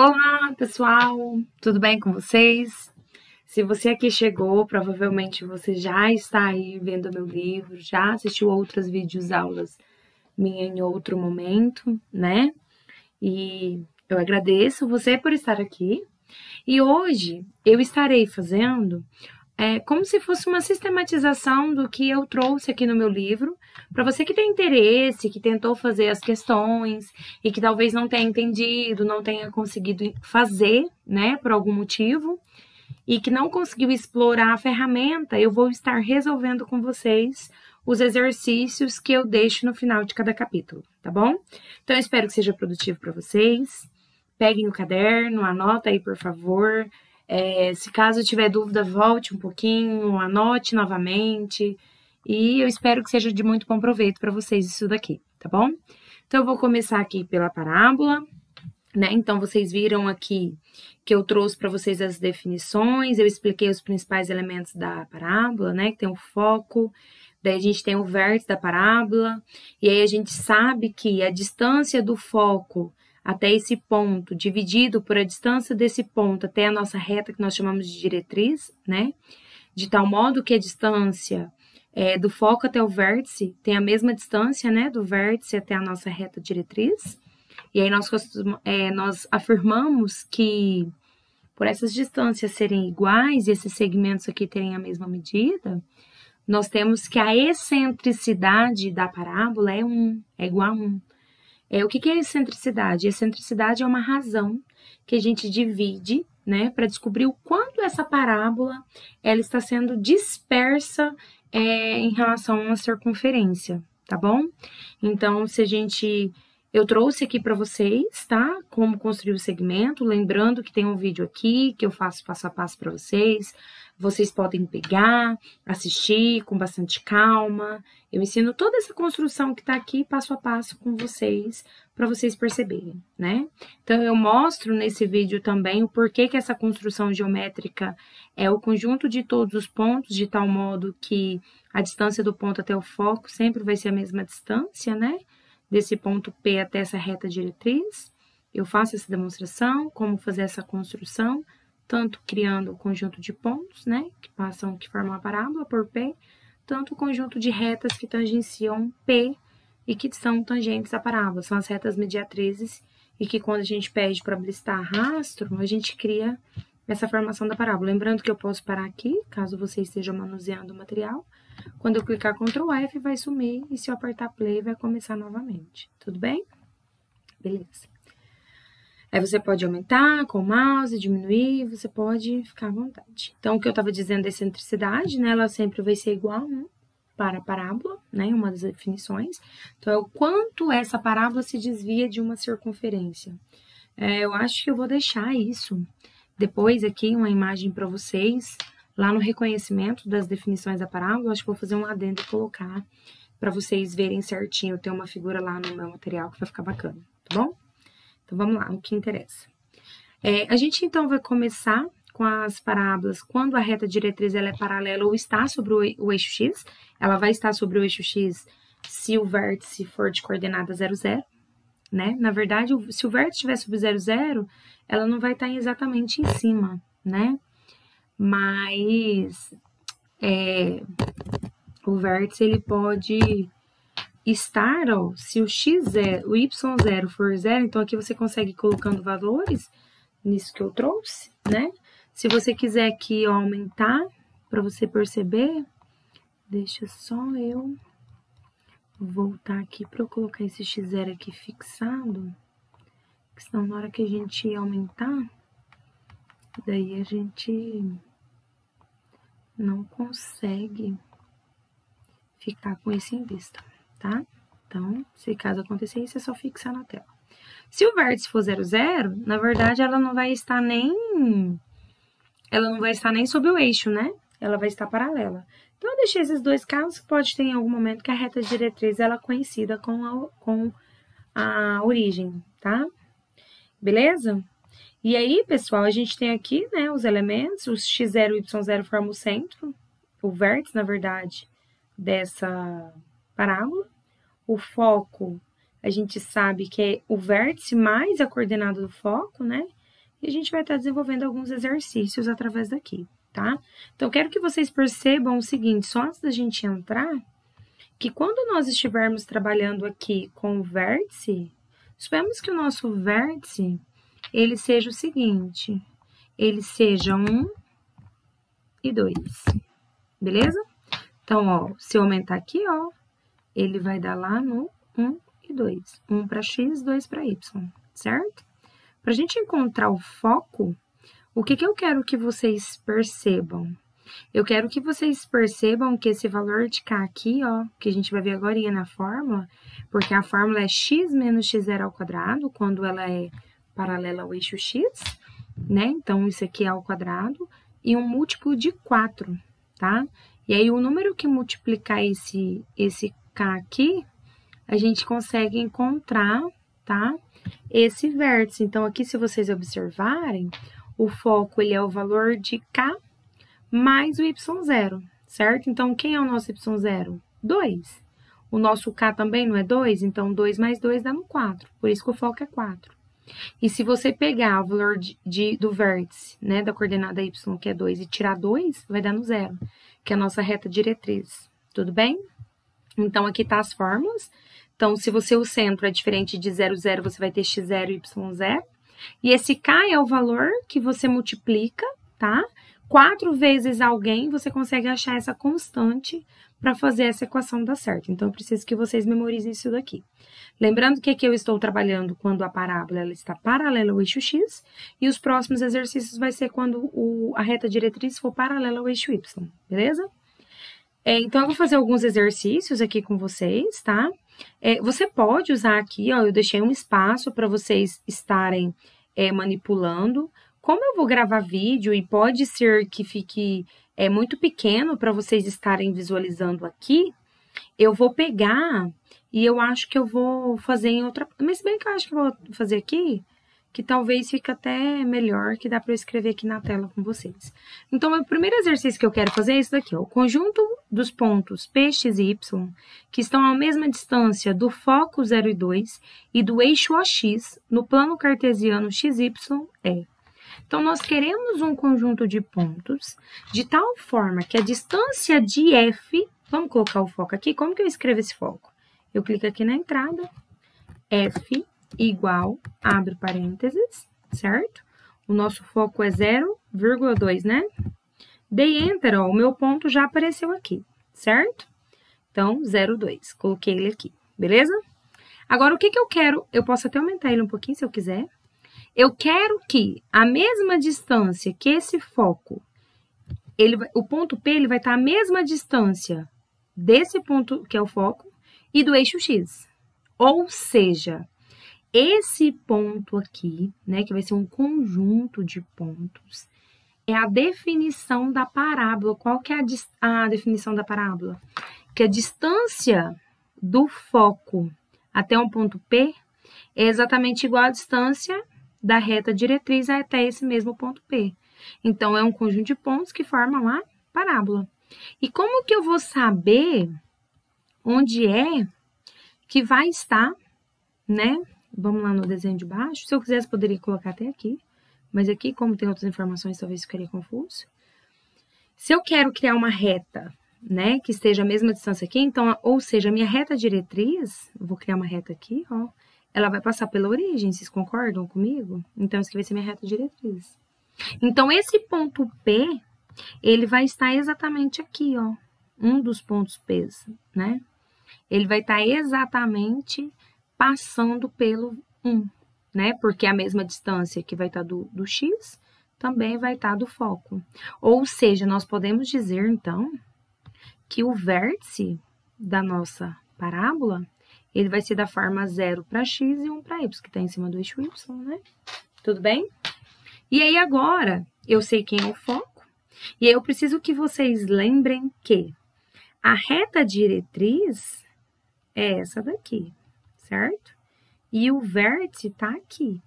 Olá, pessoal! Tudo bem com vocês? Se você aqui chegou, provavelmente você já está aí vendo meu livro, já assistiu outras videoaulas minha em outro momento, né? E eu agradeço você por estar aqui. E hoje eu estarei fazendo como se fosse uma sistematização do que eu trouxe aqui no meu livro, para você que tem interesse, que tentou fazer as questões e que talvez não tenha entendido, não tenha conseguido fazer, né, por algum motivo, e que não conseguiu explorar a ferramenta, eu vou estar resolvendo com vocês os exercícios que eu deixo no final de cada capítulo, tá bom? Então, eu espero que seja produtivo para vocês. Peguem o caderno, anota aí, por favor. Se caso tiver dúvida, volte um pouquinho, anote novamente. E eu espero que seja de muito bom proveito para vocês isso daqui, tá bom? Então, eu vou começar aqui pela parábola, né? Então, vocês viram aqui que eu trouxe para vocês as definições, eu expliquei os principais elementos da parábola, né? Que tem o foco, daí a gente tem o vértice da parábola, e aí a gente sabe que a distância do foco até esse ponto, dividido por a distância desse ponto até a nossa reta, que nós chamamos de diretriz, né? De tal modo que a distância do foco até o vértice tem a mesma distância, né? Do vértice até a nossa reta diretriz. E aí nós afirmamos que por essas distâncias serem iguais e esses segmentos aqui terem a mesma medida, nós temos que a excentricidade da parábola é igual a 1. O que é excentricidade? Excentricidade é uma razão que a gente divide, né, para descobrir o quanto essa parábola ela está sendo dispersa em relação a uma circunferência, tá bom? Então, eu trouxe aqui para vocês, tá? Como construir o segmento, lembrando que tem um vídeo aqui que eu faço passo a passo para vocês. Vocês podem pegar, assistir com bastante calma. Eu ensino toda essa construção que tá aqui passo a passo com vocês, para vocês perceberem, né? Então, eu mostro nesse vídeo também o porquê que essa construção geométrica é o conjunto de todos os pontos, de tal modo que a distância do ponto até o foco sempre vai ser a mesma distância, né? Desse ponto P até essa reta diretriz. Eu faço essa demonstração, como fazer essa construção, tanto criando o conjunto de pontos, né, que formam a parábola por P, tanto o conjunto de retas que tangenciam P e que são tangentes à parábola, são as retas mediatrizes, e que quando a gente pede para listar rastro, a gente cria essa formação da parábola. Lembrando que eu posso parar aqui, caso você esteja manuseando o material. Quando eu clicar Ctrl F, vai sumir, e se eu apertar Play, vai começar novamente. Tudo bem? Beleza. Aí você pode aumentar com o mouse, diminuir, você pode ficar à vontade. Então, o que eu estava dizendo da excentricidade, né, ela sempre vai ser igual a 1 para a parábola, né, uma das definições. Então, é o quanto essa parábola se desvia de uma circunferência. Eu acho que eu vou deixar isso depois aqui, uma imagem para vocês, lá no reconhecimento das definições da parábola. Acho que vou fazer um adendo e colocar para vocês verem certinho. Tem uma figura lá no meu material que vai ficar bacana, tá bom? Então, vamos lá, o que interessa. A gente, então, vai começar com as parábolas quando a reta diretriz ela é paralela ou está sobre o eixo X. Ela vai estar sobre o eixo X se o vértice for de coordenada 0, 0, né? Na verdade, se o vértice estiver sobre 0, 0, ela não vai estar exatamente em cima, né? Mas o vértice, ele pode estar, ó, se o x0, o y0 for 0, então aqui você consegue ir colocando valores nisso que eu trouxe, né? Se você quiser aqui aumentar, para você perceber, deixa só eu voltar aqui para eu colocar esse x0 aqui fixado, porque senão na hora que a gente aumentar, daí a gente não consegue ficar com isso em vista, tá? Então, se caso acontecer isso, é só fixar na tela. Se o vértice for 0, 0, na verdade, ela não vai estar nem sobre o eixo, né? Ela vai estar paralela. Então, eu deixei esses dois casos, pode ter em algum momento que a reta diretriz ela é conhecida com a origem, tá? Beleza? E aí, pessoal, a gente tem aqui, né, os elementos, os x0 e y0 formam o centro, o vértice, na verdade, dessa parábola. O foco, a gente sabe que é o vértice mais a coordenada do foco, né? e a gente vai estar desenvolvendo alguns exercícios através daqui, tá? Então, quero que vocês percebam o seguinte, só antes da gente entrar, que quando nós estivermos trabalhando aqui com o vértice, suponhamos que o nosso vértice, ele seja o seguinte, ele seja 1 e 2, beleza? Então, ó, se eu aumentar aqui, ó, ele vai dar lá no 1 e 2. 1 para x, 2 para y, certo? Para a gente encontrar o foco, o que eu quero que vocês percebam? Eu quero que vocês percebam que esse valor de k aqui, ó, que a gente vai ver agora na fórmula, porque a fórmula é x menos x0 ao quadrado, quando ela é paralela ao eixo x, né? Então, isso aqui é ao quadrado, e um múltiplo de 4, tá? E aí, o número que multiplicar esse k aqui, a gente consegue encontrar, tá? Esse vértice. Então, aqui, se vocês observarem, o foco, ele é o valor de k mais o y0, certo? Então, quem é o nosso y0? 2. O nosso k também não é 2? Então, 2 mais 2 dá no 4. Por isso que o foco é 4. E se você pegar o valor do vértice, né, da coordenada y, que é 2, e tirar 2, vai dar no 0, que é a nossa reta diretriz. Tudo bem? Então, aqui tá as fórmulas. Então, se o centro é diferente de 0, 0, você vai ter x0 e y0. E esse k é o valor que você multiplica, tá? 4 vezes alguém, você consegue achar essa constante para fazer essa equação dar certo. Então, eu preciso que vocês memorizem isso daqui. Lembrando que aqui eu estou trabalhando quando a parábola ela está paralela ao eixo x, e os próximos exercícios vai ser quando a reta diretriz for paralela ao eixo y, beleza? Então, eu vou fazer alguns exercícios aqui com vocês, tá? Você pode usar aqui, ó, eu deixei um espaço para vocês estarem manipulando. Como eu vou gravar vídeo e pode ser que fique muito pequeno para vocês estarem visualizando aqui, eu vou pegar e eu acho que eu vou fazer em outra... Mas bem que eu acho que eu vou fazer aqui, que talvez fique até melhor, que dá para eu escrever aqui na tela com vocês. Então, o primeiro exercício que eu quero fazer é esse daqui, ó. O conjunto dos pontos P, X e Y, que estão à mesma distância do foco 0 e 2 e do eixo OX no plano cartesiano XY é... Então, nós queremos um conjunto de pontos de tal forma que a distância de F... Vamos colocar o foco aqui. Como que eu escrevo esse foco? Eu clico aqui na entrada. F igual, abre parênteses, certo? O nosso foco é 0,2, né? Dei Enter, ó, o meu ponto já apareceu aqui, certo? Então, 0,2. Coloquei ele aqui, beleza? Agora, o que eu quero? Eu posso até aumentar ele um pouquinho, se eu quiser. Eu quero que a mesma distância que esse foco, o ponto P, ele vai estar à mesma distância desse ponto, que é o foco, e do eixo X. Ou seja, esse ponto aqui, né, que vai ser um conjunto de pontos, é a definição da parábola. Qual que é a definição da parábola? Que a distância do foco até um ponto P é exatamente igual à distância da reta diretriz até esse mesmo ponto P. Então, é um conjunto de pontos que formam a parábola. E como que eu vou saber onde é que vai estar, né? Vamos lá no desenho de baixo. Se eu quisesse, poderia colocar até aqui. Mas aqui, como tem outras informações, talvez ficaria confuso. Se eu quero criar uma reta, né, que esteja a mesma distância aqui, então, ou seja, a minha reta diretriz, eu vou criar uma reta aqui, ó, ela vai passar pela origem, vocês concordam comigo? Então, isso aqui vai ser minha reta diretriz. Então, esse ponto P, ele vai estar exatamente aqui, ó, um dos pontos P, né? Ele vai estar exatamente passando pelo 1, né? Porque a mesma distância que vai estar do X também vai estar do foco. Ou seja, nós podemos dizer, então, que o vértice da nossa parábola, ele vai ser da forma 0 para X e 1 para Y, que está em cima do eixo Y, né? Tudo bem? E aí, agora, eu sei quem é o foco, e aí eu preciso que vocês lembrem que a reta diretriz é essa daqui, certo? E o vértice está aqui.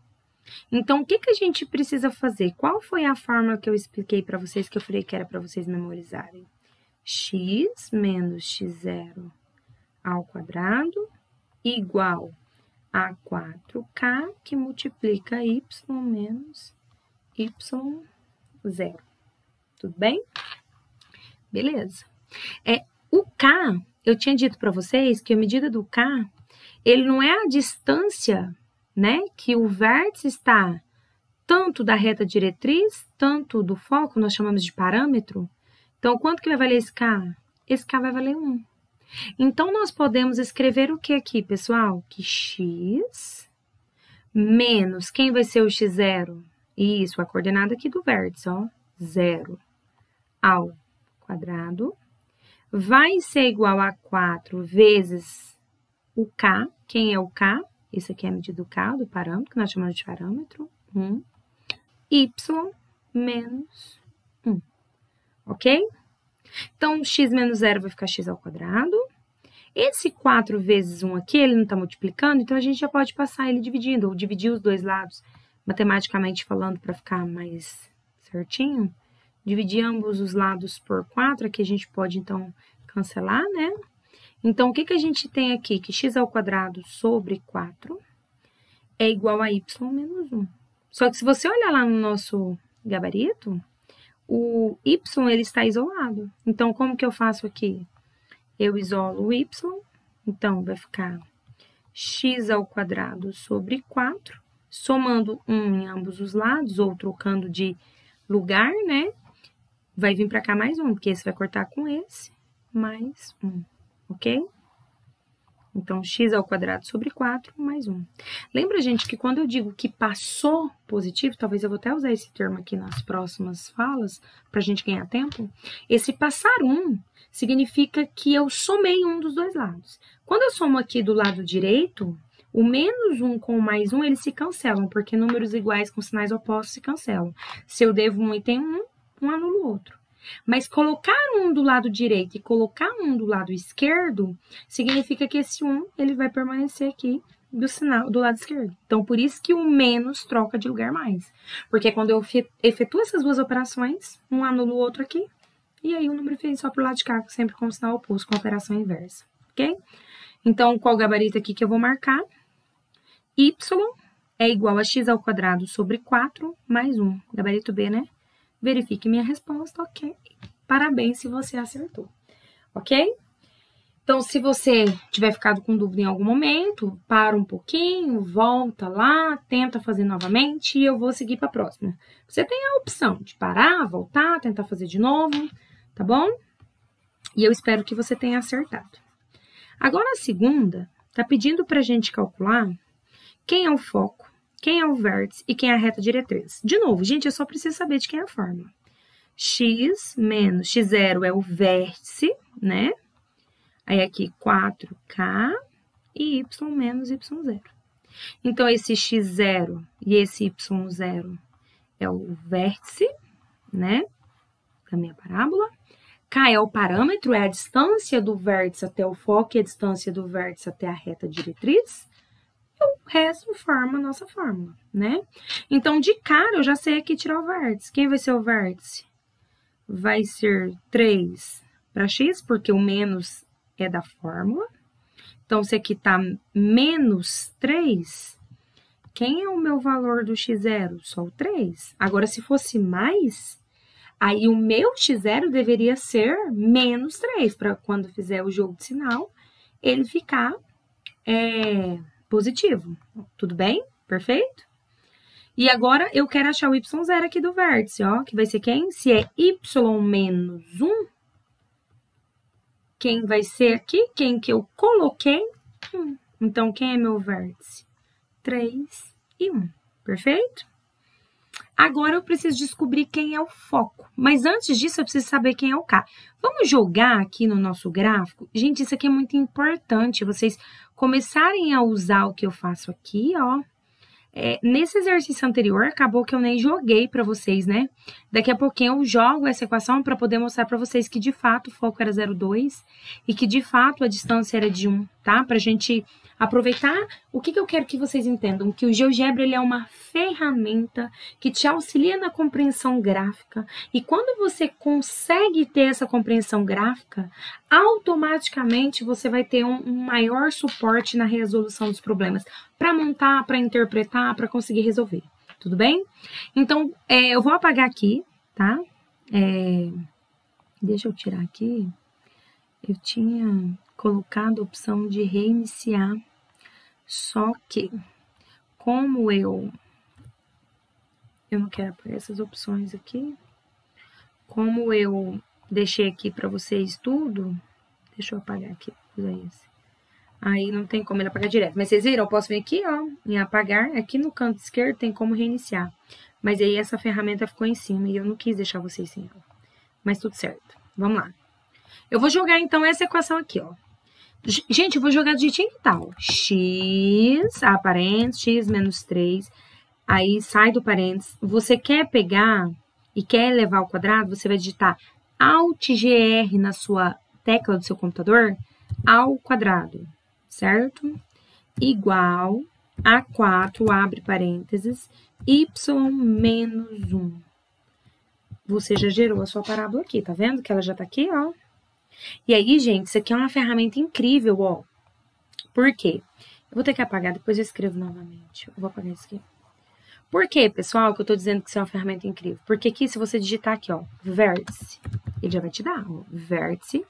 Então, o que a gente precisa fazer? Qual foi a fórmula que eu expliquei para vocês, que eu falei que era para vocês memorizarem? X menos x0 ao quadrado igual a 4k, que multiplica y menos y0. Tudo bem? Beleza. O K, eu tinha dito para vocês que a medida do K, ele não é a distância, né, que o vértice está tanto da reta diretriz, tanto do foco, nós chamamos de parâmetro. Então, quanto que vai valer esse K? Esse K vai valer 1. Então, nós podemos escrever o que aqui, pessoal? Que x menos, quem vai ser o x0? Isso, a coordenada aqui do vértice, ó, 0 ao quadrado, vai ser igual a 4 vezes o K. Quem é o K? Esse aqui é a medida do K, do parâmetro, que nós chamamos de parâmetro. 1. Y menos 1. Ok? Então, x menos 0 vai ficar x ao quadrado. Esse 4 vezes 1 aqui, ele não está multiplicando, então a gente já pode passar ele dividindo, ou dividir os dois lados, matematicamente falando, para ficar mais certinho. Dividir ambos os lados por 4, aqui a gente pode, então, cancelar, né? Então, o que que a gente tem aqui? Que x ao quadrado sobre 4 é igual a y menos 1. Só que se você olhar lá no nosso gabarito, o y ele está isolado. Então, como que eu faço aqui? Eu isolo o y, então vai ficar x ao quadrado sobre 4, somando 1 em ambos os lados, ou trocando de lugar, né? Vai vir para cá mais 1, porque esse vai cortar com esse, mais 1, ok? Então, x ao quadrado sobre 4 mais 1. Lembra, gente, que quando eu digo que passou positivo, talvez eu vou até usar esse termo aqui nas próximas falas, para a gente ganhar tempo. Esse passar 1 significa que eu somei um dos dois lados. Quando eu somo aqui do lado direito, o menos 1 com o mais 1, eles se cancelam, porque números iguais com sinais opostos se cancelam. Se eu devo 1 e tenho 1, um anula o outro. Mas colocar um do lado direito e colocar um do lado esquerdo, significa que esse 1, ele vai permanecer aqui do lado esquerdo. Então, por isso que o menos troca de lugar mais. Porque quando eu efetuo essas duas operações, um anula o outro aqui, e aí o número vem só pro lado de cá, sempre com o sinal oposto, com a operação inversa, ok? Então, qual gabarito aqui que eu vou marcar? Y é igual a x ao quadrado sobre 4 mais 1. Gabarito B, né? Verifique minha resposta, ok. Parabéns se você acertou, ok? Então, se você tiver ficado com dúvida em algum momento, para um pouquinho, volta lá, tenta fazer novamente e eu vou seguir para a próxima. Você tem a opção de parar, voltar, tentar fazer de novo, tá bom? E eu espero que você tenha acertado. Agora, a segunda está pedindo para a gente calcular quem é o foco, quem é o vértice e quem é a reta diretriz. De novo, gente, eu só preciso saber de quem é a fórmula. X menos x0 é o vértice, né? Aí aqui 4K e y menos y0. Então, esse x0 e esse y0 é o vértice, né? Da minha parábola. K é o parâmetro, é a distância do vértice até o foco e a distância do vértice até a reta diretriz. O resto forma a nossa fórmula, né? Então, de cara, eu já sei aqui tirar o vértice. Quem vai ser o vértice? Vai ser 3 para x, porque o menos é da fórmula. Então, se aqui tá menos 3, quem é o meu valor do x0? Só o 3. Agora, se fosse mais, aí o meu x0 deveria ser menos 3, para quando fizer o jogo de sinal, ele ficar positivo. Tudo bem? Perfeito? E agora, eu quero achar o y0 aqui do vértice, ó, que vai ser quem? Se é y menos 1, quem vai ser aqui? Quem que eu coloquei? 1. Então, quem é meu vértice? 3 e 1. Perfeito? Agora, eu preciso descobrir quem é o foco. Mas antes disso, eu preciso saber quem é o K. Vamos jogar aqui no nosso gráfico? Gente, isso aqui é muito importante. Vocês começarem a usar o que eu faço aqui, ó. Nesse exercício anterior, acabou que eu nem joguei para vocês, né? Daqui a pouquinho eu jogo essa equação para poder mostrar para vocês que, de fato, o foco era 0,2 e que, de fato, a distância era de 1, tá? Pra gente aproveitar. O que eu quero que vocês entendam? Que o GeoGebra, ele é uma ferramenta que te auxilia na compreensão gráfica. E quando você consegue ter essa compreensão gráfica, automaticamente você vai ter um maior suporte na resolução dos problemas. Para montar, para interpretar, para conseguir resolver. tudo bem? Então, eu vou apagar aqui, tá? Deixa eu tirar aqui. Eu tinha colocado a opção de reiniciar, só que, como eu não quero pôr essas opções aqui, como eu deixei aqui para vocês tudo, deixa eu apagar aqui, aí não tem como ele apagar direto, mas vocês viram, eu posso vir aqui, ó, em apagar, aqui no canto esquerdo tem como reiniciar, mas aí essa ferramenta ficou em cima e eu não quis deixar vocês sem ela, mas tudo certo, vamos lá. Eu vou jogar então essa equação aqui, ó. Gente, eu vou jogar do jeitinho que tá, ó. X, parênteses, x menos 3, aí sai do parênteses. Você quer pegar e quer elevar ao quadrado, você vai digitar Alt GR na sua tecla do seu computador, ao quadrado, certo? Igual a 4, abre parênteses, y menos 1. Você já gerou a sua parábola aqui, tá vendo? Que ela já tá aqui, ó. E aí, gente, isso aqui é uma ferramenta incrível, ó. Por quê? Eu vou ter que apagar, depois eu escrevo novamente. Eu vou apagar isso aqui. Por quê, pessoal, que eu tô dizendo que isso é uma ferramenta incrível? Porque aqui, se você digitar aqui, ó, vértice, ele já vai te dar, ó, vértice.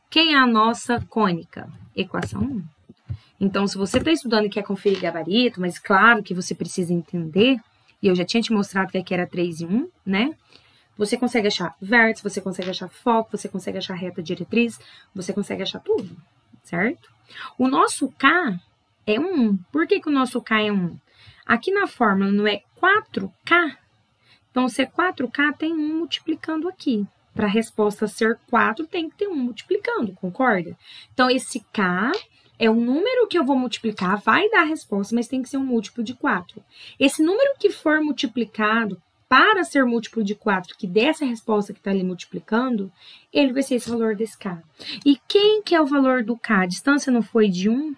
Quem é a nossa cônica? Equação 1. Então, se você tá estudando e quer conferir gabarito, mas claro que você precisa entender, e eu já tinha te mostrado que aqui era 3 e 1, né? Você consegue achar vértice, você consegue achar foco, você consegue achar reta diretriz, você consegue achar tudo, certo? O nosso K é 1. Por que o nosso K é 1? Aqui na fórmula não é 4K? Então, se é 4K, tem 1 multiplicando aqui. Para a resposta ser 4, tem que ter 1 multiplicando, concorda? Então, esse K é o número que eu vou multiplicar, vai dar a resposta, mas tem que ser um múltiplo de 4. Esse número que for multiplicado para ser múltiplo de 4, que dessa resposta que está ali multiplicando, ele vai ser esse valor desse K. E quem que é o valor do K? A distância não foi de 1?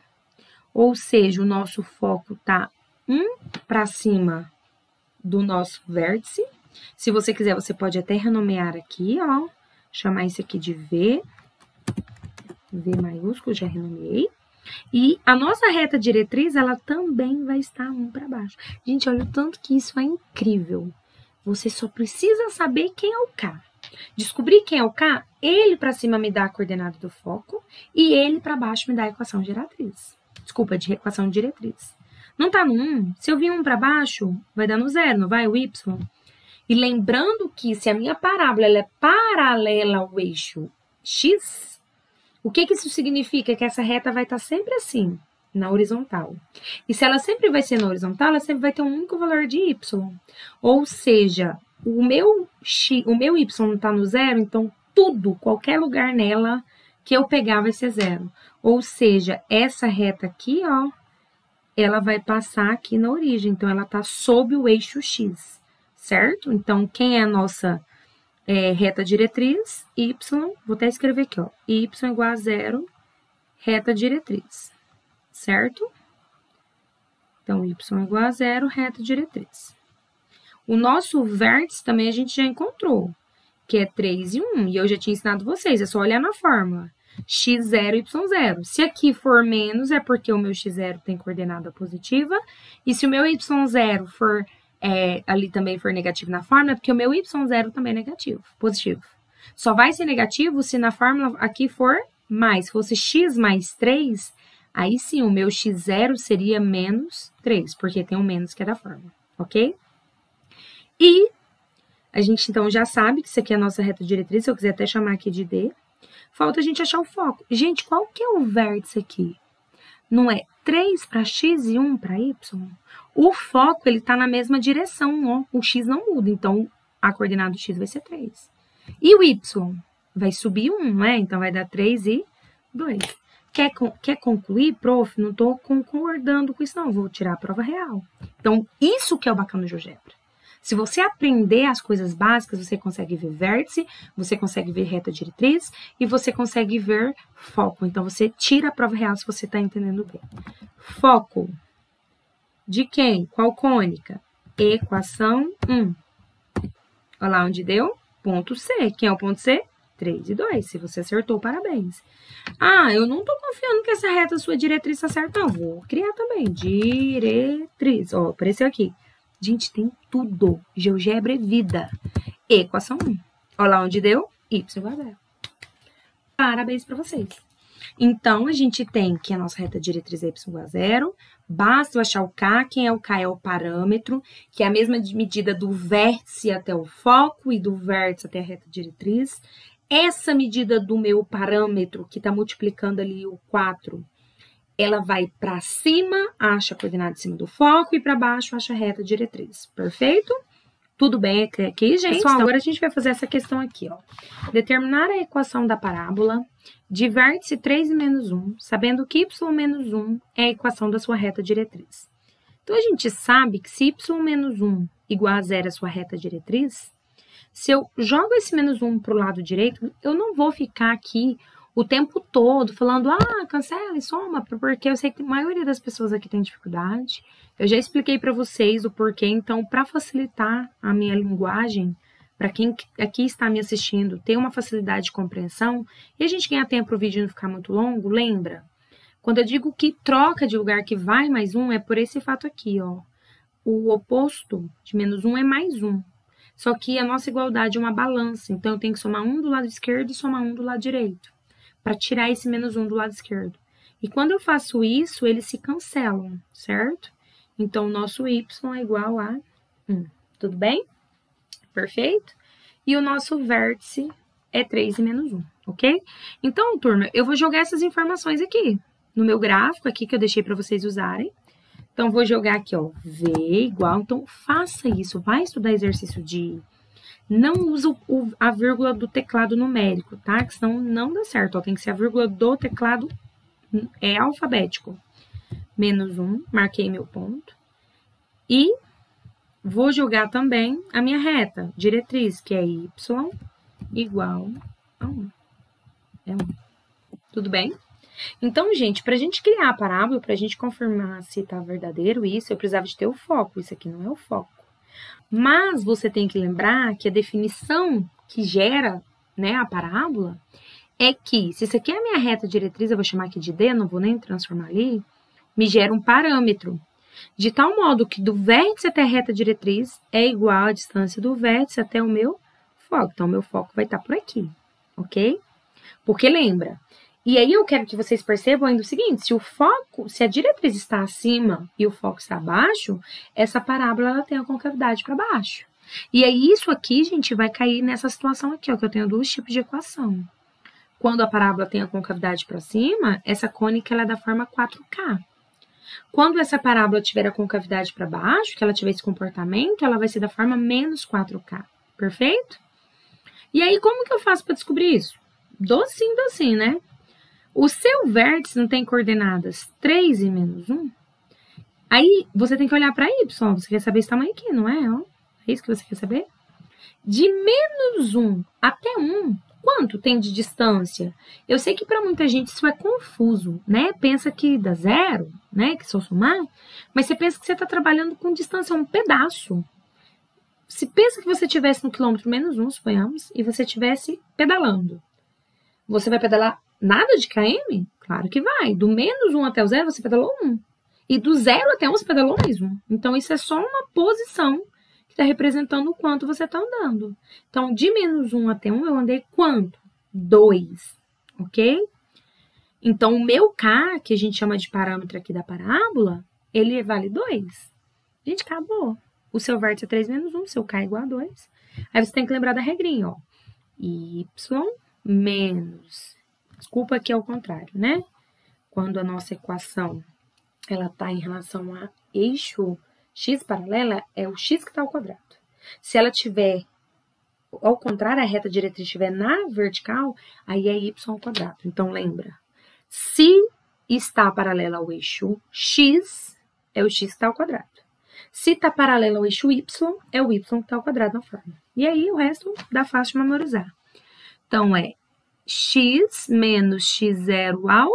Ou seja, o nosso foco está 1 para cima do nosso vértice. Se você quiser, você pode até renomear aqui, ó. Chamar isso aqui de V. V maiúsculo, já renomeei. E a nossa reta diretriz, ela também vai estar 1 para baixo. Gente, olha o tanto que isso é incrível. Você só precisa saber quem é o K. Descobrir quem é o K, ele para cima me dá a coordenada do foco e ele para baixo me dá a equação geratriz. Desculpa, de equação de diretriz. Não tá no 1? Se eu vir 1 para baixo, vai dar no 0, não vai? O y. E lembrando que se a minha parábola ela é paralela ao eixo x, o que isso significa? Que essa reta vai estar sempre assim, na horizontal. E se ela sempre vai ser na horizontal, ela sempre vai ter um único valor de y. Ou seja, o meu y está no 0, então tudo, qualquer lugar nela que eu pegar vai ser 0. Ou seja, essa reta aqui, ó, ela vai passar aqui na origem. Então, ela está sob o eixo x, certo? Então, quem é a nossa reta diretriz? Y, vou até escrever aqui, ó, y igual a 0, reta diretriz, certo? Então, y igual a 0, reta diretriz. O nosso vértice também a gente já encontrou, que é 3 e 1, e eu já tinha ensinado vocês, é só olhar na fórmula. x0, y0. Se aqui for menos, é porque o meu x0 tem coordenada positiva, e se o meu y0 for ali também for negativo na fórmula, é porque o meu y0 também é negativo, positivo. Só vai ser negativo se na fórmula aqui for mais. Se fosse x mais 3, aí sim o meu x0 seria menos 3, porque tem um menos que é da fórmula, ok? E a gente então já sabe que isso aqui é a nossa reta diretriz, se eu quiser até chamar aqui de D. Falta a gente achar o foco. Gente, qual que é o vértice aqui? Não é 3 para x e 1 para y? O foco, ele tá na mesma direção, ó. O x não muda, então a coordenada do x vai ser 3. E o y? Vai subir 1, não é? Então vai dar 3 e 2. Quer concluir, prof? Não tô concordando com isso, não. Vou tirar a prova real. Então, isso que é o bacana do GeoGebra. Se você aprender as coisas básicas, você consegue ver vértice, você consegue ver reta diretriz e você consegue ver foco. Então, você tira a prova real se você está entendendo bem. Foco. De quem? Qual cônica? Equação 1. Olha lá onde deu. Ponto C. Quem é o ponto C? 3 e 2. Se você acertou, parabéns. Ah, eu não estou confiando que essa reta sua diretriz está certa, não. Vou criar também. Diretriz. Ó, apareceu aqui. Gente, tem tudo. GeoGebra é vida. Equação 1. Olha lá onde deu. Y igual a 0. Parabéns para vocês. Então, a gente tem que a nossa reta diretriz é y igual a 0. Basta eu achar o K. Quem é o K? É o parâmetro, que é a mesma medida do vértice até o foco e do vértice até a reta diretriz. Essa medida do meu parâmetro, que está multiplicando ali o 4, ela vai para cima, acha a coordenada de cima do foco, e para baixo, acha a reta diretriz. Perfeito? Tudo bem aqui, gente? Pessoal, então, agora a gente vai fazer essa questão aqui, ó. Determinar a equação da parábola de vértice 3 e menos 1, sabendo que y menos 1 é a equação da sua reta diretriz. Então, a gente sabe que se y menos 1 igual a 0 é a sua reta diretriz, se eu jogo esse menos 1 para o lado direito, eu não vou ficar aqui o tempo todo falando, cancela e soma, porque eu sei que a maioria das pessoas aqui tem dificuldade. Eu já expliquei para vocês o porquê, então, para facilitar a minha linguagem, para quem aqui está me assistindo, ter uma facilidade de compreensão, e a gente ganhar tempo para o vídeo não ficar muito longo, lembra? Quando eu digo que troca de lugar, que vai mais 1, é por esse fato aqui, ó. O oposto de menos 1 é mais 1. Só que a nossa igualdade é uma balança, então eu tenho que somar 1 do lado esquerdo e somar 1 do lado direito, para tirar esse menos 1 do lado esquerdo. E quando eu faço isso, eles se cancelam, certo? Então, o nosso y é igual a 1. Tudo bem? Perfeito? E o nosso vértice é 3 e menos 1, ok? Então, turma, eu vou jogar essas informações aqui, no meu gráfico aqui, que eu deixei para vocês usarem. Então, vou jogar aqui, ó, V igual. Então, faça isso. Vai estudar exercício de... Não usa a vírgula do teclado numérico, tá? Que senão não dá certo. Ó, tem que ser a vírgula do teclado alfabético. Menos 1, marquei meu ponto. E vou jogar também a minha reta diretriz, que é y igual a 1. É 1. Tudo bem? Então, gente, para a gente criar a parábola, para a gente confirmar se tá verdadeiro isso, eu precisava de ter o foco. Isso aqui não é o foco. Mas você tem que lembrar que a definição que gera, né, a parábola é que, se isso aqui é a minha reta diretriz, eu vou chamar aqui de D, não vou nem transformar ali, me gera um parâmetro, de tal modo que do vértice até a reta diretriz é igual à distância do vértice até o meu foco. Então, o meu foco vai estar por aqui, ok? Porque lembra, e aí eu quero que vocês percebam ainda o seguinte, se a diretriz está acima e o foco está abaixo, essa parábola ela tem a concavidade para baixo. E aí isso aqui, gente, vai cair nessa situação aqui, ó, que eu tenho dois tipos de equação. Quando a parábola tem a concavidade para cima, essa cônica ela é da forma 4K. Quando essa parábola tiver a concavidade para baixo, que ela tiver esse comportamento, ela vai ser da forma menos 4K. Perfeito? E aí, como que eu faço para descobrir isso? Docinho, né? O seu vértice não tem coordenadas 3 e menos 1? Aí, você tem que olhar para y. Você quer saber esse tamanho aqui, não é? Ó, é isso que você quer saber? De menos 1 até 1, quanto tem de distância? Eu sei que para muita gente isso é confuso, né? Pensa que dá 0, né? Que só somar. Mas você pensa que você está trabalhando com distância, um pedaço. Se pensa que você estivesse no quilômetro menos 1, suponhamos, e você estivesse pedalando. Você vai pedalar nada de km? Claro que vai. Do menos 1 até o 0, você pedalou 1. E do 0 até 1, você pedalou mais 1. Então, isso é só uma posição que está representando o quanto você está andando. Então, de menos 1 até 1, eu andei quanto? 2. Ok? Então, o meu K, que a gente chama de parâmetro aqui da parábola, ele vale 2. Gente, acabou. O seu vértice é 3 menos 1, seu K é igual a 2. Aí você tem que lembrar da regrinha, ó. Y menos... Desculpa que é o contrário, né? Quando a nossa equação ela está em relação a eixo x paralela, é o x que está ao quadrado. Se ela tiver, ao contrário, a reta diretriz estiver na vertical, aí é y ao quadrado. Então, lembra, se está paralela ao eixo x, é o x que está ao quadrado. Se está paralela ao eixo y, é o y que está ao quadrado na forma. E aí, o resto dá fácil de memorizar. Então, é x menos x0 ao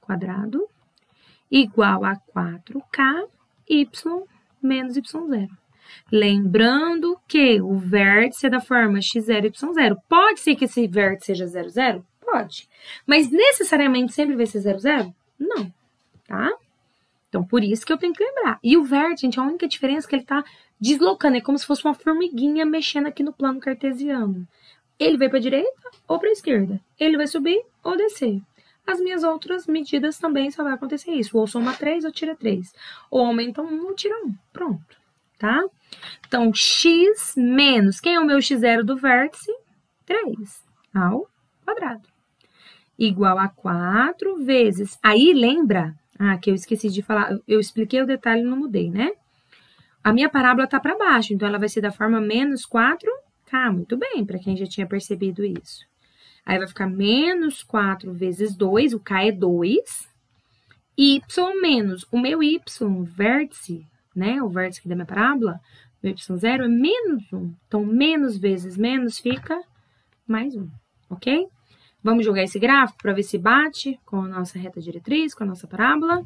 quadrado igual a 4k y menos y0. Lembrando que o vértice é da forma x0 e y0. Pode ser que esse vértice seja 0, 0? Pode. Mas necessariamente sempre vai ser 0, 0? Não. Tá? Então, por isso que eu tenho que lembrar. E o vértice, gente, a única diferença é que ele está deslocando. É como se fosse uma formiguinha mexendo aqui no plano cartesiano. Ele vai para a direita ou para a esquerda. Ele vai subir ou descer. As minhas outras medidas também só vai acontecer isso. Ou soma 3 ou tira 3. Ou aumenta 1 ou tira 1. Pronto, tá? Então, x menos... Quem é o meu x0 do vértice? 3 ao quadrado. Igual a 4 vezes... Aí, lembra... que eu esqueci de falar. Eu expliquei o detalhe e não mudei, né? A minha parábola tá para baixo. Então, ela vai ser da forma menos 4k. Muito bem, para quem já tinha percebido isso. Aí vai ficar menos 4 vezes 2, o K é 2. Y menos o meu Y, vértice, né? O vértice aqui da minha parábola, o Y0 é menos 1. Então, menos vezes menos fica mais 1, ok? Vamos jogar esse gráfico para ver se bate com a nossa reta diretriz, com a nossa parábola.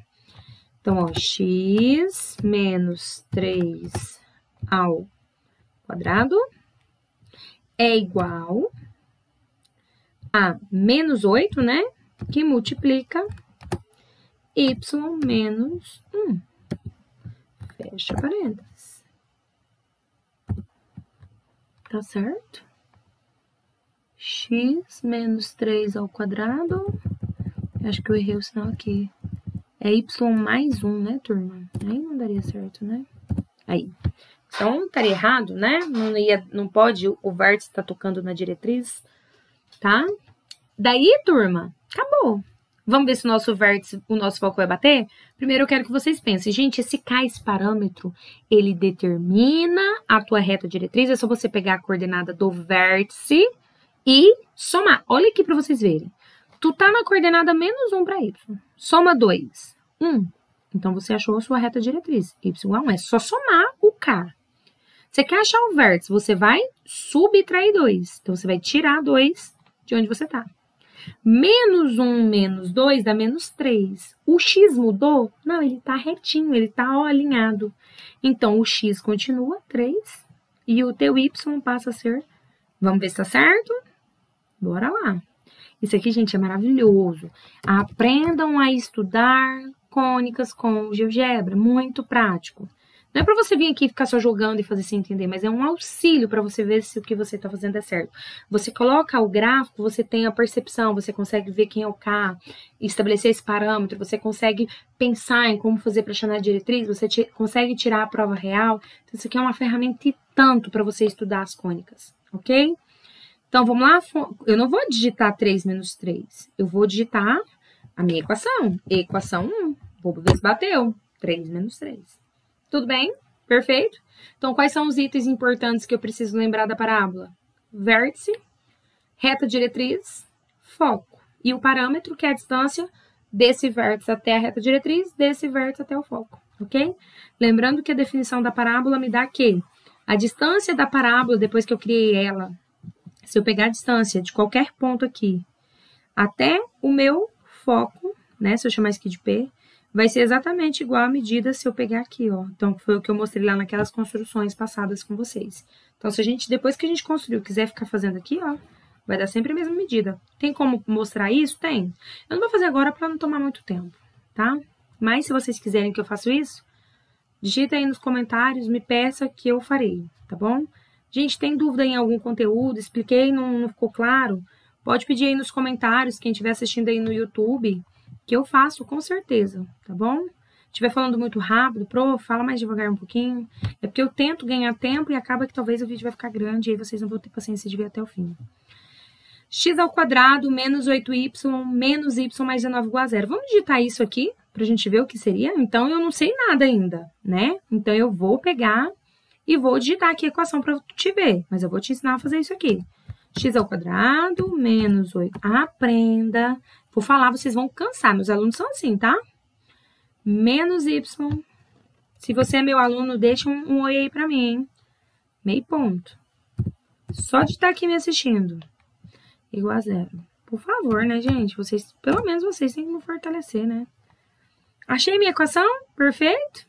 Então, ó, x menos 3 ao quadrado é igual a menos 8, né? Que multiplica y menos 1. Fecha parênteses. Tá certo? X menos 3 ao quadrado. Acho que eu errei o sinal aqui. É y mais 1, né, turma? Aí não daria certo, né? Aí. Então, estaria errado, né? Não pode o vértice estar tocando na diretriz, tá? Daí, turma, acabou. Vamos ver se o nosso vértice, o nosso foco vai bater? Primeiro eu quero que vocês pensem. Gente, esse K, esse parâmetro, ele determina a tua reta diretriz. É só você pegar a coordenada do vértice e somar. Olha aqui para vocês verem. Tu tá na coordenada menos 1 para y. Soma 2. 1. Então, você achou a sua reta diretriz. Y igual a 1. É só somar o K. Você quer achar o vértice, você vai subtrair 2. Então, você vai tirar 2 de onde você tá. Menos 1 menos 2 dá menos 3. O x mudou? Não, ele tá retinho, ele tá alinhado. Então, o x continua 3 e o teu y passa a ser... Vamos ver se tá certo? Bora lá. Isso aqui, gente, é maravilhoso. Aprendam a estudar cônicas com GeoGebra, muito prático. Não é para você vir aqui e ficar só jogando e fazer sem entender, mas é um auxílio para você ver se o que você está fazendo é certo. Você coloca o gráfico, você tem a percepção, você consegue ver quem é o K, estabelecer esse parâmetro, você consegue pensar em como fazer para achar a diretriz, você consegue tirar a prova real. Então, isso aqui é uma ferramenta e tanto para você estudar as cônicas, ok? Então, vamos lá. Eu não vou digitar 3 menos 3. Eu vou digitar a minha equação. Equação 1. Vou ver se bateu. 3 menos 3. Tudo bem? Perfeito? Então, quais são os itens importantes que eu preciso lembrar da parábola? Vértice, reta diretriz, foco. E o parâmetro, que é a distância desse vértice até a reta diretriz, desse vértice até o foco, ok? Lembrando que a definição da parábola me dá que a distância da parábola, depois que eu criei ela, se eu pegar a distância de qualquer ponto aqui até o meu foco, né, se eu chamar isso aqui de P, vai ser exatamente igual a medida se eu pegar aqui, ó. Então, foi o que eu mostrei lá naquelas construções passadas com vocês. Então, se a gente, depois que a gente construiu, quiser ficar fazendo aqui, ó, vai dar sempre a mesma medida. Tem como mostrar isso? Tem. Eu não vou fazer agora para não tomar muito tempo, tá? Mas, se vocês quiserem que eu faça isso, digita aí nos comentários, me peça que eu farei, tá bom? Gente, tem dúvida em algum conteúdo? Expliquei, não ficou claro? Pode pedir aí nos comentários, quem estiver assistindo aí no YouTube, que eu faço com certeza, tá bom? Estiver falando muito rápido, fala mais devagar um pouquinho. É porque eu tento ganhar tempo e acaba que talvez o vídeo vai ficar grande e aí vocês não vão ter paciência de ver até o fim. X ao quadrado menos 8y menos y mais 19 igual a 0. Vamos digitar isso aqui pra gente ver o que seria? Então, eu não sei nada ainda, né? Então, eu vou pegar e vou digitar aqui a equação pra te ver. Mas eu vou te ensinar a fazer isso aqui. X ao quadrado menos 8. Aprenda. Por falar, vocês vão cansar. Meus alunos são assim, tá? Menos y. Se você é meu aluno, deixa um oi aí pra mim, hein? Meio ponto. Só de estar aqui me assistindo. Igual a 0. Por favor, né, gente? Vocês, pelo menos vocês têm que me fortalecer, né? Achei minha equação? Perfeito.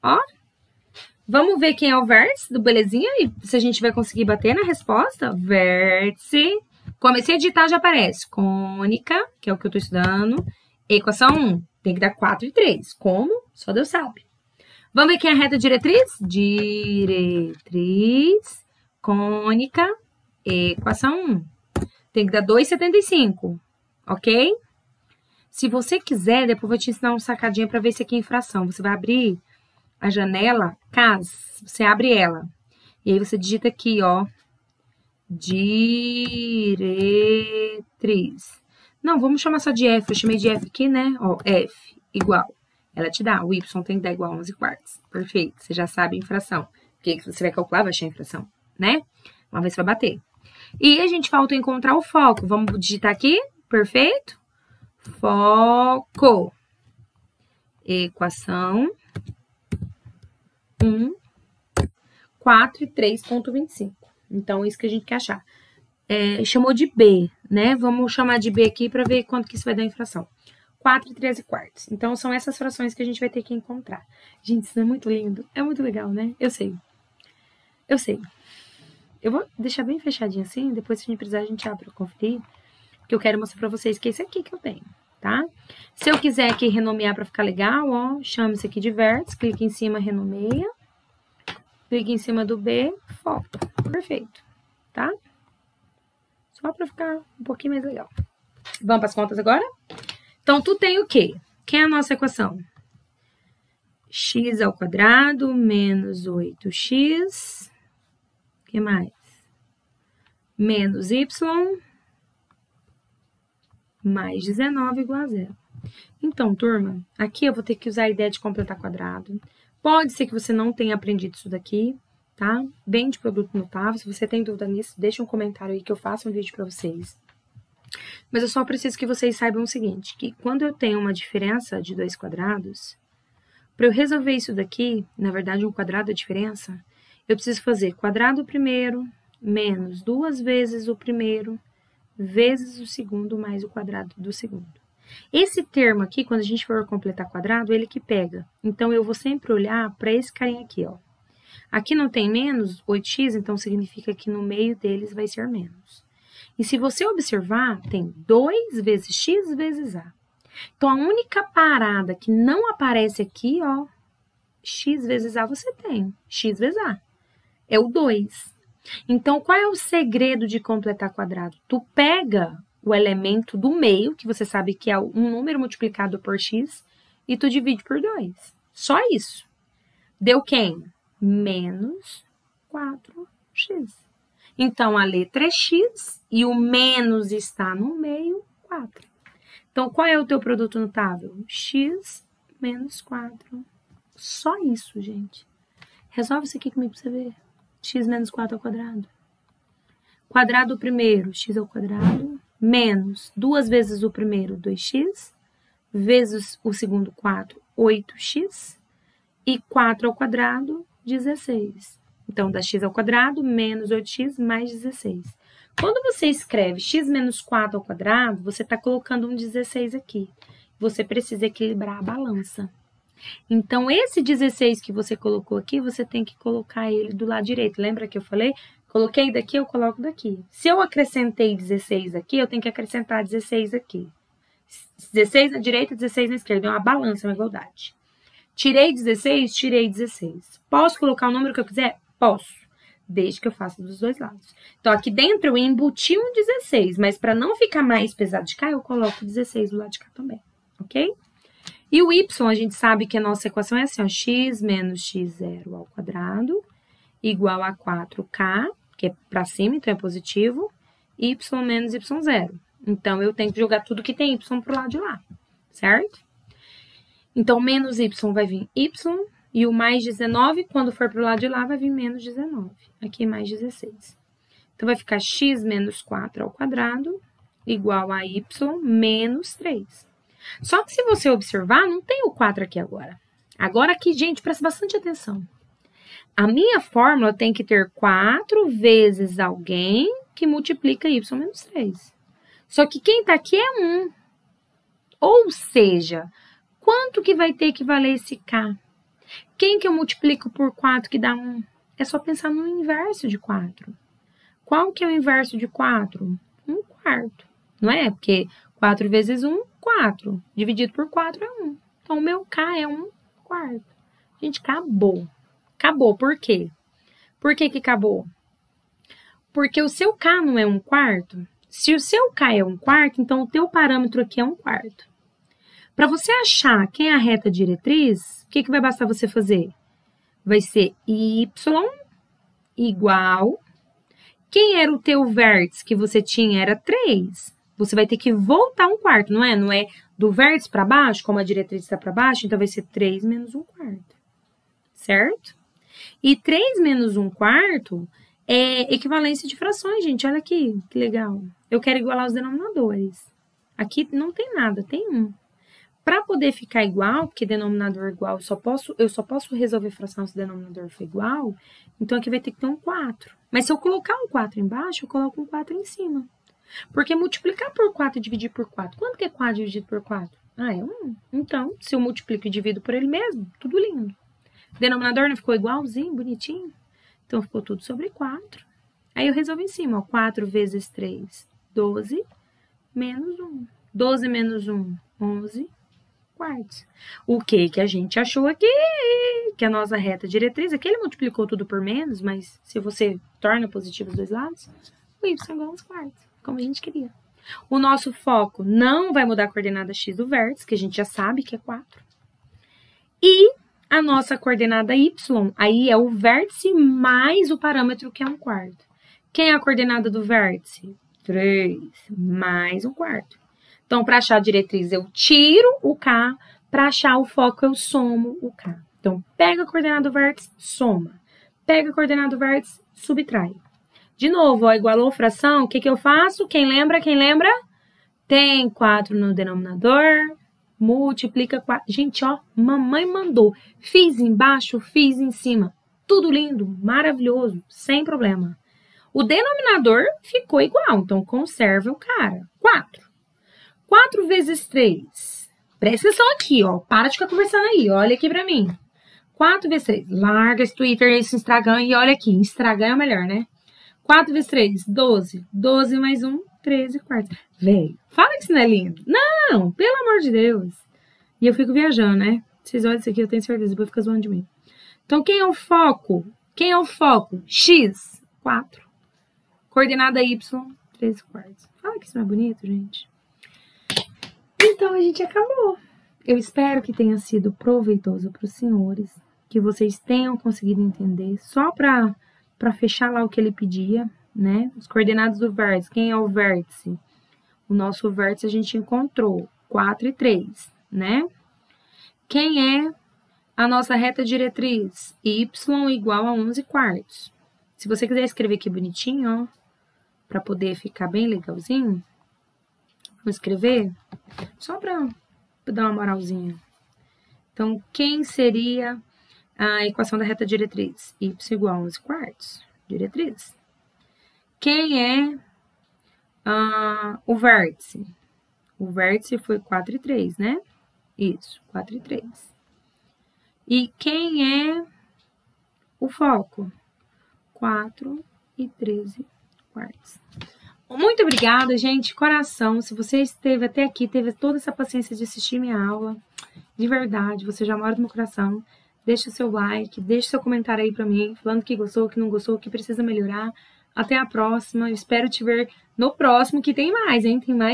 Ó. Vamos ver quem é o vértice do belezinha e se a gente vai conseguir bater na resposta. Vértice. Comecei a digitar, já aparece. Cônica, que é o que eu tô estudando. Equação 1. Tem que dar 4 e 3. Como? Só Deus sabe. Vamos ver quem é a reta diretriz? Diretriz cônica, equação 1. Tem que dar 2,75, ok? Se você quiser, depois eu vou te ensinar uma sacadinha para ver se aqui é infração. Você vai abrir a janela, você abre ela. E aí você digita aqui, ó, diretriz. Não, vamos chamar só de F. Eu chamei de F aqui, né? Ó, F igual. Ela te dá, o Y tem que dar igual a 11/4. Perfeito, você já sabe a infração. Porque você vai calcular, vai achar a infração, né? Uma vez vai bater. E a gente falta encontrar o foco. Vamos digitar aqui, perfeito? Foco. Equação 1, 4 e 3,25. Então, isso que a gente quer achar. Chamou de B, né? Vamos chamar de B aqui para ver quanto que isso vai dar em fração. 4 e 13/4. Então, são essas frações que a gente vai ter que encontrar. Gente, isso é muito lindo. É muito legal, né? Eu sei. Eu sei. Eu vou deixar bem fechadinho assim, depois se a gente precisar a gente abre para conferir. Porque eu quero mostrar para vocês que é esse aqui que eu tenho, tá? Se eu quiser aqui renomear para ficar legal, ó, chama isso aqui de vértice, clica em cima, renomeia. Clica em cima do B, foco. Perfeito, tá? Só para ficar um pouquinho mais legal. Vamos para as contas agora? Então, tu tem o quê? Que é a nossa equação? X ao quadrado menos 8x. O que mais? Menos y mais 19 igual a 0. Então, turma, aqui eu vou ter que usar a ideia de completar quadrado. Pode ser que você não tenha aprendido isso daqui, tá? Bem de produto notável. Se você tem dúvida nisso, deixa um comentário aí que eu faço um vídeo para vocês. Mas eu só preciso que vocês saibam o seguinte, que quando eu tenho uma diferença de 2 quadrados, para eu resolver isso daqui, na verdade, um quadrado é diferença, eu preciso fazer quadrado primeiro menos 2 vezes o primeiro vezes o segundo mais o quadrado do segundo. Esse termo aqui, quando a gente for completar quadrado, ele que pega. Então, eu vou sempre olhar para esse carinha aqui, ó. Aqui não tem menos 8x, então significa que no meio deles vai ser menos. E se você observar, tem 2 vezes x vezes a. Então, a única parada que não aparece aqui, ó, x vezes a você tem. X vezes a. É o 2. Então, qual é o segredo de completar quadrado? Tu pega o elemento do meio, que você sabe que é um número multiplicado por x, e tu divide por 2. Só isso. Deu quem? Menos 4x. Então, a letra é x e o menos está no meio, 4. Então, qual é o teu produto notável? X menos 4. Só isso, gente. Resolve isso aqui comigo para você ver. X menos 4 ao quadrado. Quadrado primeiro, x ao quadrado, menos 2 vezes o primeiro, 2x, vezes o segundo, 4, 8x, e 4 ao quadrado, 16. Então, dá x ao quadrado menos 8x mais 16. Quando você escreve x menos 4 ao quadrado, você está colocando um 16 aqui. Você precisa equilibrar a balança. Então, esse 16 que você colocou aqui, você tem que colocar ele do lado direito. Lembra que eu falei? Coloquei daqui, eu coloco daqui. Se eu acrescentei 16 aqui, eu tenho que acrescentar 16 aqui. 16 na direita, 16 na esquerda. É uma balança, uma igualdade. Tirei 16, tirei 16. Posso colocar o número que eu quiser? Posso. Desde que eu faça dos dois lados. Então, aqui dentro eu embuti um 16, mas para não ficar mais pesado de cá, eu coloco 16 do lado de cá também, ok? E o y, a gente sabe que a nossa equação é assim, ó, x menos x0 ao quadrado, igual a 4k, que é para cima, então é positivo, y menos y0. Então, eu tenho que jogar tudo que tem y pro lado de lá, certo? Então, menos y vai vir y, e o mais 19, quando for pro lado de lá, vai vir menos 19. Aqui, mais 16. Então, vai ficar x menos 4 ao quadrado, igual a y menos 3. Só que se você observar, não tem o 4 aqui agora. Agora aqui, gente, presta bastante atenção. A minha fórmula tem que ter 4 vezes alguém que multiplica y menos 3. Só que quem tá aqui é 1. Ou seja, quanto que vai ter que valer esse k? Quem que eu multiplico por 4 que dá 1? É só pensar no inverso de 4. Qual que é o inverso de 4? 1/4. Não é? Porque 4 vezes 1, 4. Dividido por 4 é 1. Então, o meu k é 1/4. Gente, acabou. Acabou, por quê? Por que acabou? Porque o seu K não é 1/4. Se o seu K é 1/4, então o teu parâmetro aqui é 1/4. Para você achar quem é a reta diretriz, o que vai bastar você fazer? Vai ser y igual... Quem era o teu vértice que você tinha? Era 3. Você vai ter que voltar 1/4, não é? Não é do vértice para baixo, como a diretriz está para baixo, então vai ser 3 menos 1/4. Certo? E 3 menos 1/4 é equivalência de frações, gente. Olha aqui, que legal. Eu quero igualar os denominadores. Aqui não tem nada, tem 1. Para poder ficar igual, porque denominador igual, eu só posso resolver fração se o denominador for igual, então aqui vai ter que ter um 4. Mas se eu colocar um 4 embaixo, eu coloco um 4 em cima. Porque multiplicar por 4 e dividir por 4, quanto que é 4 dividido por 4? Ah, é 1. Então, se eu multiplico e divido por ele mesmo, tudo lindo. Denominador não ficou igualzinho, bonitinho? Então, ficou tudo sobre 4. Aí eu resolvo em cima, ó, 4 vezes 3, 12, menos 1. 12 menos 1, 11 quartos. O que a gente achou aqui? Que a nossa reta diretriz, aqui ele multiplicou tudo por menos, mas se você torna positivo os dois lados, o y é igual a 11 quartos, como a gente queria. O nosso foco não vai mudar a coordenada x do vértice, que a gente já sabe que é 4. E a nossa coordenada y, aí é o vértice mais o parâmetro que é 1/4. Quem é a coordenada do vértice? 3 mais 1/4. Então, para achar a diretriz, eu tiro o K. Para achar o foco, eu somo o K. Então, pega a coordenada do vértice, soma. Pega a coordenada do vértice, subtrai. De novo, ó, igualou fração, o que eu faço? Quem lembra? Tem 4 no denominador, multiplica 4. Gente, ó, mamãe mandou. Fiz embaixo, fiz em cima. Tudo lindo, maravilhoso, sem problema. O denominador ficou igual, então conserva o cara. 4. 4 vezes 3. Presta atenção aqui, ó. Para de ficar conversando aí. Olha aqui pra mim. 4 vezes 3. Larga esse Twitter, esse Instagram e olha aqui. Instagram é o melhor, né? 4 vezes 3, 12. 12 mais 1, 13 quartos. Véi, fala que isso não é lindo. Não, pelo amor de Deus. E eu fico viajando, né? Vocês olham isso aqui, eu tenho certeza. Depois fica zoando de mim. Então, quem é o foco? X, 4. Coordenada Y, 13 quartos. Fala que isso não é bonito, gente. Então, a gente acabou. Eu espero que tenha sido proveitoso para os senhores, que vocês tenham conseguido entender, só para fechar lá o que ele pedia, né? Os coordenados do vértice. Quem é o vértice? O nosso vértice a gente encontrou 4 e 3, né? Quem é a nossa reta diretriz? Y igual a 11 quartos. Se você quiser escrever aqui bonitinho, ó, para poder ficar bem legalzinho, vou escrever só para dar uma moralzinha. Então, quem seria a equação da reta diretriz? Y igual a 11 quartos. Diretriz. Quem é o vértice? O vértice foi 4 e 3, né? Isso, 4 e 3. E quem é o foco? 4 e 13 quartos. Muito obrigada, gente, coração. Se você esteve até aqui, teve toda essa paciência de assistir minha aula, de verdade, você já mora no meu coração. Deixa o seu like, deixa seu comentário aí pra mim, falando que gostou, que não gostou, que precisa melhorar. Até a próxima, espero te ver no próximo, que tem mais, hein? Tem mais.